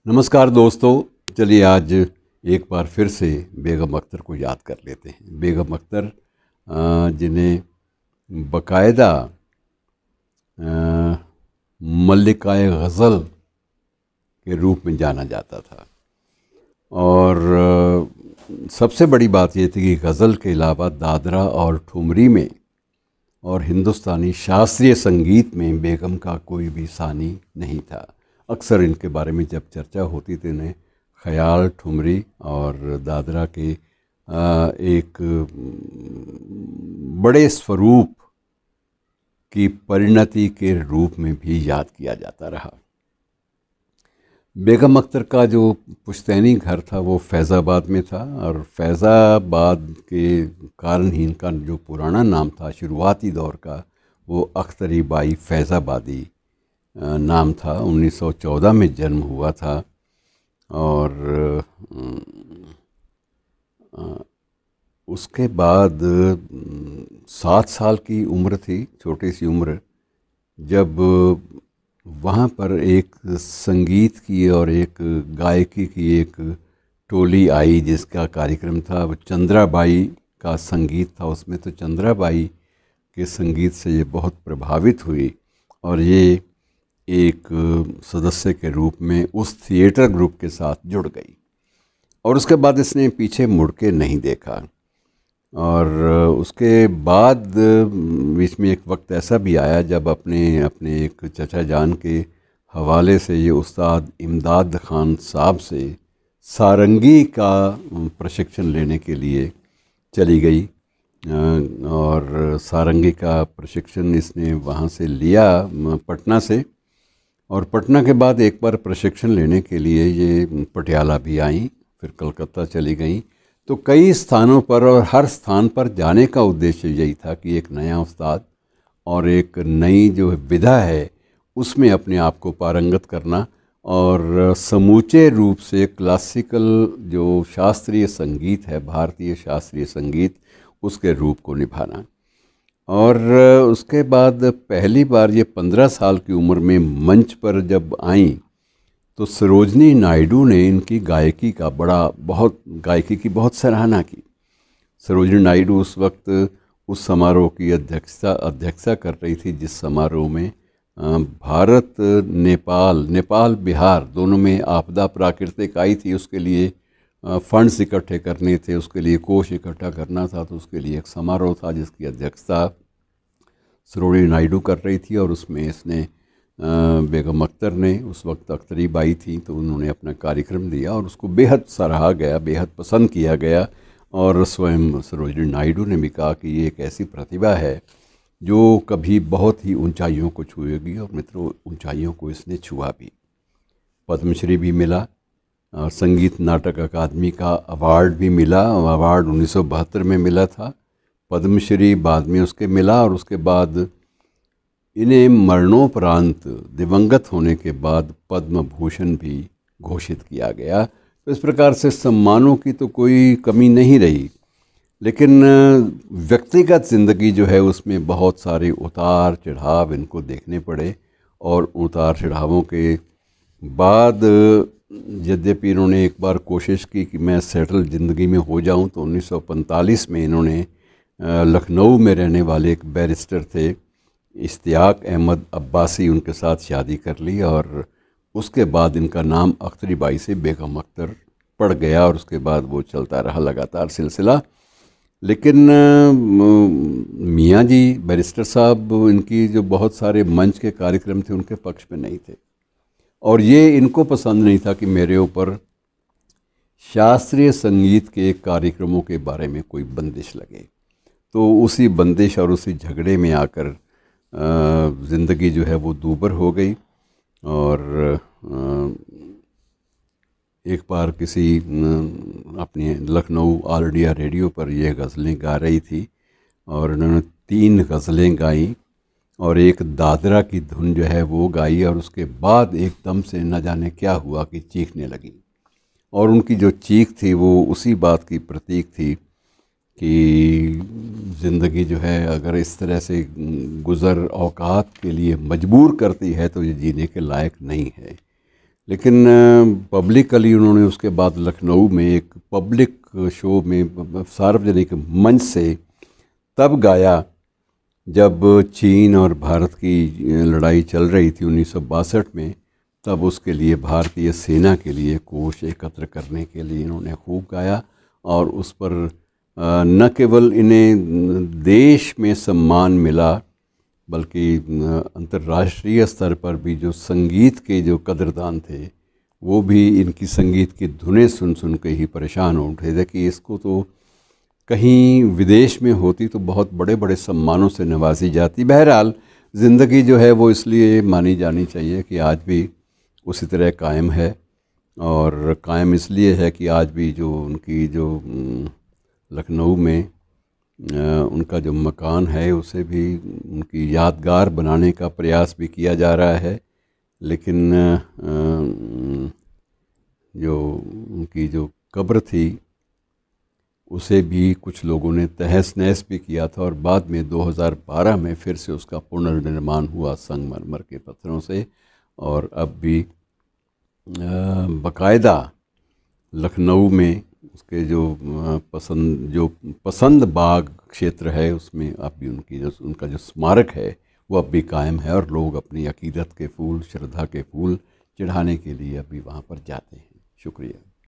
नमस्कार दोस्तों। चलिए आज एक बार फिर से बेगम अख्तर को याद कर लेते हैं। बेगम अख्तर जिन्हें बाकायदा मल्लिकाए गज़ल के रूप में जाना जाता था। और सबसे बड़ी बात ये थी कि गज़ल के अलावा दादरा और ठुमरी में और हिंदुस्तानी शास्त्रीय संगीत में बेगम का कोई भी सानी नहीं था। अक्सर इनके बारे में जब चर्चा होती थी इन्हें ख़याल, ठुमरी और दादरा के एक बड़े स्वरूप की परिणति के रूप में भी याद किया जाता रहा। बेगम अख्तर का जो पुश्तैनी घर था वो फैज़ाबाद में था और फैज़ाबाद के कारण ही इनका जो पुराना नाम था शुरुआती दौर का वो अख्तरी बाई फैज़ाबादी नाम था। 1914 में जन्म हुआ था और उसके बाद 7 साल की उम्र थी, छोटी सी उम्र, जब वहाँ पर एक संगीत की और एक गायकी की एक टोली आई जिसका कार्यक्रम था वो चंद्राबाई का संगीत था। उसमें तो चंद्राबाई के संगीत से ये बहुत प्रभावित हुई और ये एक सदस्य के रूप में उस थिएटर ग्रुप के साथ जुड़ गई और उसके बाद इसने पीछे मुड़ के नहीं देखा। और उसके बाद बीच में एक वक्त ऐसा भी आया जब अपने एक चचा जान के हवाले से ये उस्ताद इमदाद खान साहब से सारंगी का प्रशिक्षण लेने के लिए चली गई और सारंगी का प्रशिक्षण इसने वहाँ से लिया पटना से। और पटना के बाद एक बार प्रशिक्षण लेने के लिए ये पटियाला भी आई, फिर कलकत्ता चली गई। तो कई स्थानों पर और हर स्थान पर जाने का उद्देश्य यही था कि एक नया उस्ताद और एक नई जो विधा है उसमें अपने आप को पारंगत करना और समूचे रूप से क्लासिकल जो शास्त्रीय संगीत है, भारतीय शास्त्रीय संगीत, उसके रूप को निभाना। और उसके बाद पहली बार ये 15 साल की उम्र में मंच पर जब आईं तो सरोजनी नायडू ने इनकी गायकी की बहुत सराहना की। सरोजनी नायडू उस वक्त उस समारोह की अध्यक्षता कर रही थी जिस समारोह में भारत नेपाल बिहार दोनों में आपदा प्राकृतिक आई थी। उसके लिए फंड्स इकट्ठे करने थे, उसके लिए कोष इकट्ठा करना था, तो उसके लिए एक समारोह था जिसकी अध्यक्षता सरोजनी नायडू कर रही थी। और उसमें इसने बेगम अख्तर ने, उस वक्त अख्तरी बाई थी, तो उन्होंने अपना कार्यक्रम दिया और उसको बेहद सराहा गया, बेहद पसंद किया गया। और स्वयं सरोजनी नायडू ने भी कहा कि ये एक ऐसी प्रतिभा है जो कभी बहुत ही ऊंचाइयों को छुएगी। और मित्रों, ऊंचाइयों को इसने छुआ भी। पद्मश्री भी मिला, संगीत नाटक अकादमी का अवार्ड भी मिला। अवार्ड 1972 में मिला था, पद्मश्री बाद में उसके मिला। और उसके बाद इन्हें मरणोपरांत दिवंगत होने के बाद पद्म भूषण भी घोषित किया गया। तो इस प्रकार से सम्मानों की तो कोई कमी नहीं रही, लेकिन व्यक्तिगत ज़िंदगी जो है उसमें बहुत सारे उतार चढ़ाव इनको देखने पड़े। और उतार चढ़ावों के बाद यद्यपि इन्होंने एक बार कोशिश की कि मैं सेटल ज़िंदगी में हो जाऊं, तो 1945 में इन्होंने लखनऊ में रहने वाले एक बैरिस्टर थे इश्तियाक अहमद अब्बासी, उनके साथ शादी कर ली। और उसके बाद इनका नाम अख्तरी बाई से बेगम अख्तर पड़ गया और उसके बाद वो चलता रहा लगातार सिलसिला। लेकिन मियाँ जी बैरिस्टर साहब, इनकी जो बहुत सारे मंच के कार्यक्रम थे उनके पक्ष में नहीं थे और ये इनको पसंद नहीं था कि मेरे ऊपर शास्त्रीय संगीत के कार्यक्रमों के बारे में कोई बंदिश लगे। तो उसी बंदिश और उसी झगड़े में आकर ज़िंदगी जो है वो दूभर हो गई। और एक बार किसी अपने लखनऊ ऑल इंडिया रेडियो पर ये गज़लें गा रही थी और उन्होंने 3 गज़लें गाई और एक दादरा की धुन जो है वो गाई। और उसके बाद एकदम से न जाने क्या हुआ कि चीखने लगी। और उनकी जो चीख थी वो उसी बात की प्रतीक थी कि ज़िंदगी जो है अगर इस तरह से गुज़र औकात के लिए मजबूर करती है तो ये जीने के लायक नहीं है। लेकिन पब्लिकली उन्होंने उसके बाद लखनऊ में एक पब्लिक शो में सार्वजनिक मंच से तब गाया जब चीन और भारत की लड़ाई चल रही थी 1962 में। तब उसके लिए भारतीय सेना के लिए कोष एकत्र करने के लिए इन्होंने खूब गाया और उस पर न केवल इन्हें देश में सम्मान मिला बल्कि अंतर्राष्ट्रीय स्तर पर भी जो संगीत के जो कदरदान थे वो भी इनकी संगीत की धुनें सुन सुन के ही परेशान हो उठे थे कि इसको तो कहीं विदेश में होती तो बहुत बड़े बड़े सम्मानों से नवाजी जाती। बहरहाल ज़िंदगी जो है वो इसलिए मानी जानी चाहिए कि आज भी उसी तरह कायम है, और कायम इसलिए है कि आज भी जो उनकी जो लखनऊ में उनका जो मकान है उसे भी उनकी यादगार बनाने का प्रयास भी किया जा रहा है। लेकिन जो उनकी जो कब्र थी उसे भी कुछ लोगों ने तहस नहस भी किया था और बाद में 2012 में फिर से उसका पुनर्निर्माण हुआ संगमरमर के पत्थरों से। और अब भी बाकायदा लखनऊ में उसके जो पसंद बाग क्षेत्र है उसमें अब भी उनका जो स्मारक है वो अब भी कायम है और लोग अपनी अकीदत के फूल, श्रद्धा के फूल चढ़ाने के लिए अभी वहाँ पर जाते हैं। शुक्रिया।